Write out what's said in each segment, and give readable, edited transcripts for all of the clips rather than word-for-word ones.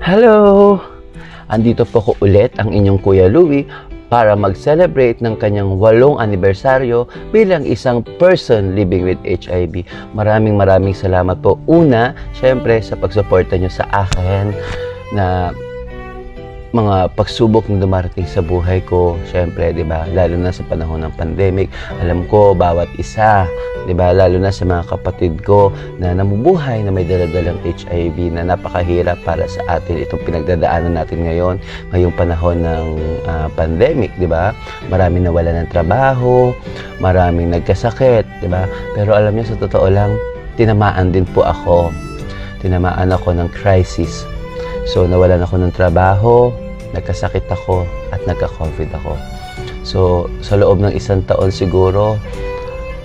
Hello! Andito po ko ulit ang inyong Kuya Louie para mag-celebrate ng kanyang 8th anibersaryo bilang isang person living with HIV. Maraming salamat po. Una, syempre sa pagsuporta nyo sa akin na mga pagsubok na dumarating sa buhay ko, syempre, 'di ba? Lalo na sa panahon ng pandemic, alam ko bawat isa, 'di ba? Lalo na sa mga kapatid ko na namubuhay na may dala-dalang HIV na napakahirap para sa atin itong pinagdadaanan natin ngayon, ngayong panahon ng pandemic, 'di ba? Maraming nawalan ng trabaho, maraming nagkasakit, 'di ba? Pero alam niyo, sa totoo lang, tinamaan din po ako. Tinamaan ako ng crisis. So, nawalan ako ng trabaho, nagkasakit ako, at nagka-COVID ako. So, sa loob ng 1 taon siguro,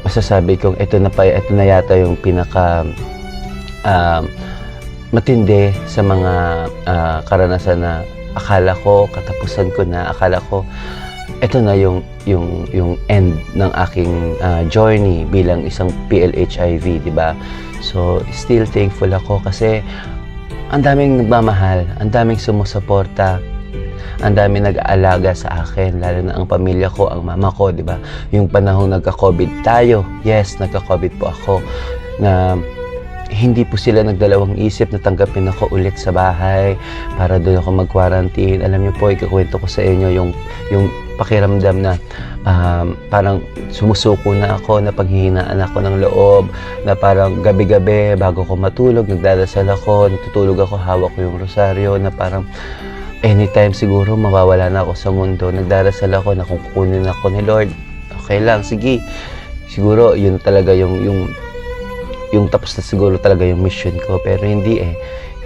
masasabi kong ito na yata yung pinaka matindi sa mga karanasan na akala ko, katapusan ko na, akala ko, ito na yung end ng aking journey bilang isang PLHIV, di ba? So, still thankful ako kasi ang daming nagmamahal, ang daming sumusuporta, ang daming nag-aalaga sa akin, lalo na ang pamilya ko, ang mama ko, di ba? Yung panahong nagka-COVID tayo, yes, nagka-COVID po ako, na hindi po sila nagdalawang isip na tanggapin ako ulit sa bahay para doon ako mag-quarantine. Alam niyo po, ikukwento ko sa inyo yung pakiramdam na parang sumusuko na ako, na panghihinaan ako ng loob, na parang gabi-gabi bago ko matulog, nagdadasal ako, natutulog ako, hawak ko yung rosaryo, na parang anytime siguro mawawala na ako sa mundo. Nagdarasal ako na kung kukunin ako ni Lord, okay lang, sige. Siguro yun talaga yung tapos na siguro talaga yung mission ko, pero hindi eh.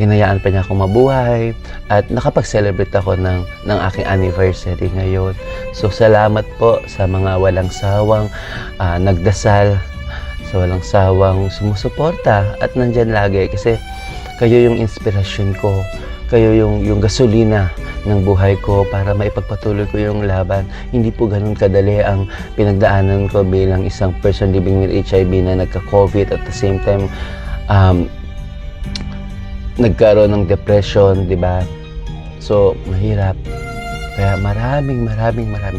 Hinayaan pa niya akong mabuhay at nakapag-celebrate ako ng aking anniversary ngayon. So, salamat po sa mga walang sawang nagdasal, sa walang sawang sumusuporta at nandyan lagi kasi kayo yung inspirasyon ko, kayo yung gasolina ng buhay ko para maipagpatuloy ko yung laban. Hindi po ganun kadali ang pinagdaanan ko bilang isang person living with HIV na nagka-COVID at the same time nagkaroon ng depression, di ba? So, mahirap. Kaya maraming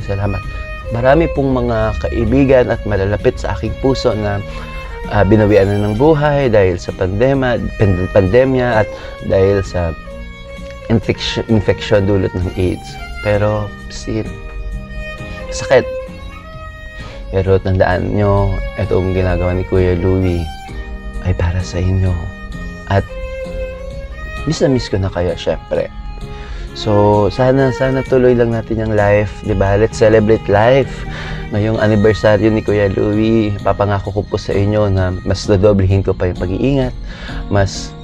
salamat. Marami pong mga kaibigan at malalapit sa aking puso na binawian na ng buhay dahil sa pandemya at dahil sa infection dulot ng AIDS. Pero, sakit. Pero tandaan nyo, itong ginagawa ni Kuya Louie ay para sa inyo. At miss na miss ko na kayo, syempre. So, sana tuloy lang natin yung life, di ba? Let's celebrate life. Ngayong anniversary ni Kuya Louie, papangako ko po sa inyo na mas dadoblehin ko pa yung pag-iingat, mas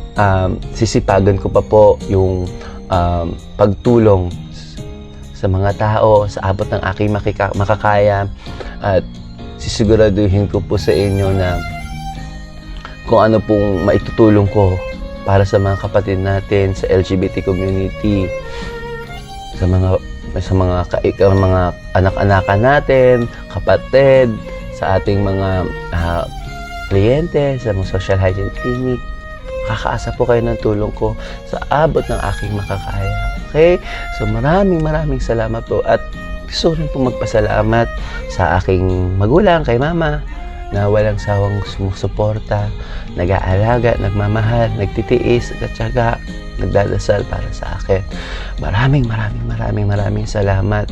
sisipagan ko pa po yung pagtulong sa mga tao sa abot ng aking makakaya, at sisiguraduhin ko po sa inyo na kung ano pong maitutulong ko para sa mga kapatid natin sa LGBT community, sa mga anak-anakan natin, kapatid, sa ating mga kliyente, sa mga social hygiene clinic. Kakaasa po kayo ng tulong ko sa abot ng aking makakaya. Okay? So maraming salamat po, at gusto rin po magpasalamat sa aking magulang, kay mama, na walang sawang sumusuporta, nag-aalaga, nagmamahal, nagtitiis, nagtsatsaga, nagdadasal para sa akin. Maraming salamat.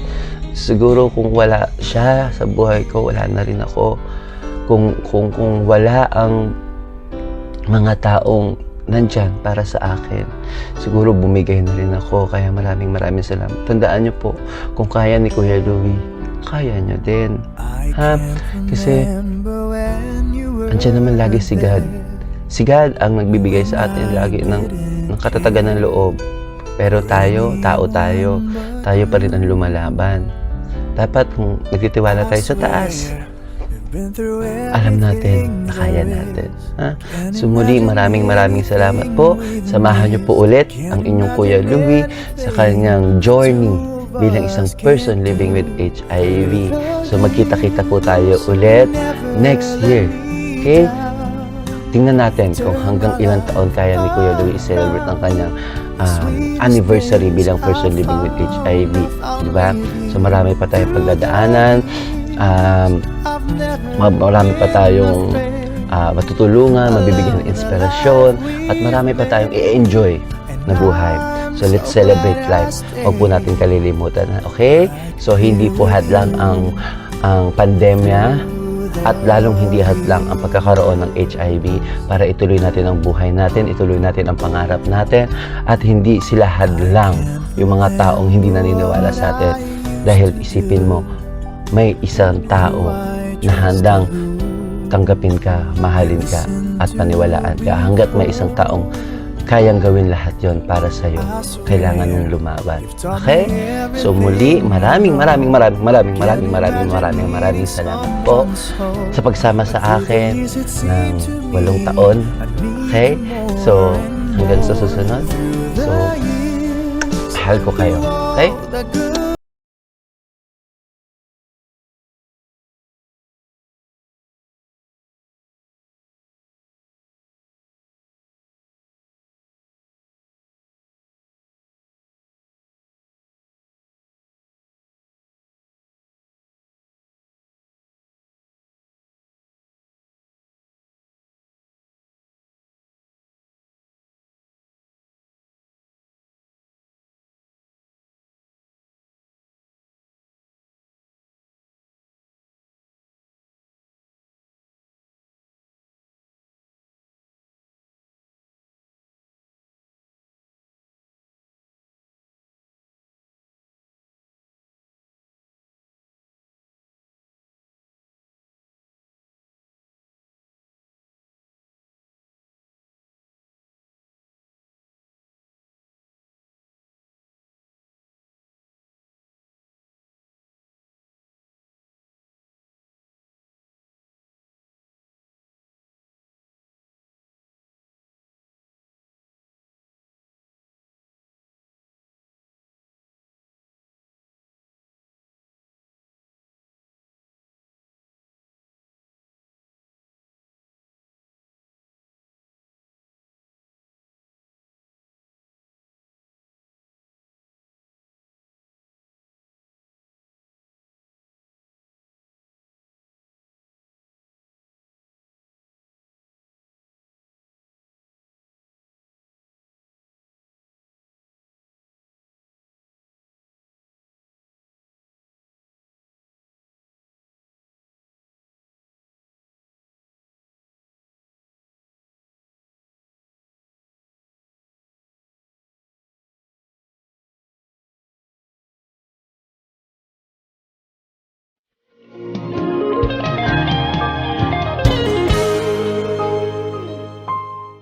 Siguro kung wala siya sa buhay ko, wala na rin ako. Kung wala ang mga taong nandyan para sa akin, siguro bumigay na rin ako. Kaya maraming salamat. Tandaan niyo po, kung kaya ni Kuya Louie, kaya niyo din. Ha? Kasi andyan naman lagi si God. Si God ang nagbibigay sa atin lagi ng katatagan ng loob. Pero tayo, tao tayo pa rin ang lumalaban. Dapat kung nagtitiwala tayo sa taas, alam natin na kaya natin. Ha? So muli, maraming salamat po. Samahan niyo po ulit ang inyong Kuya Louie sa kanyang journey bilang isang person living with HIV. So magkita-kita po tayo ulit next year. Okay? tingnan natin kung hanggang ilang taon kaya ni Kuya Louie i-celebrate ang kanyang anniversary bilang person living with HIV. Di ba? So marami pa tayong pagdadaanan, marami pa tayong matutulungan, mabibigyan ng inspirasyon, at marami pa tayong i-enjoy na buhay. So let's celebrate life. Huwag po natin kalilimutan. Okay? So hindi po hadlang ang pandemya, at lalong hindi hadlang ang pagkakaroon ng HIV para ituloy natin ang buhay natin, ituloy natin ang pangarap natin, at hindi sila hadlang yung mga taong hindi naniniwala sa atin. Dahil isipin mo, may isang tao na handang tanggapin ka, mahalin ka, at paniwalaan ka. Hanggat may isang taong kayang gawin lahat yon para sa'yo, kailangan mong lumaban. Okay? So muli, maraming salamat po sa pagsama sa akin ng 8 taon. Okay? So, hanggang sa susunod. So, mahal ko kayo. Okay?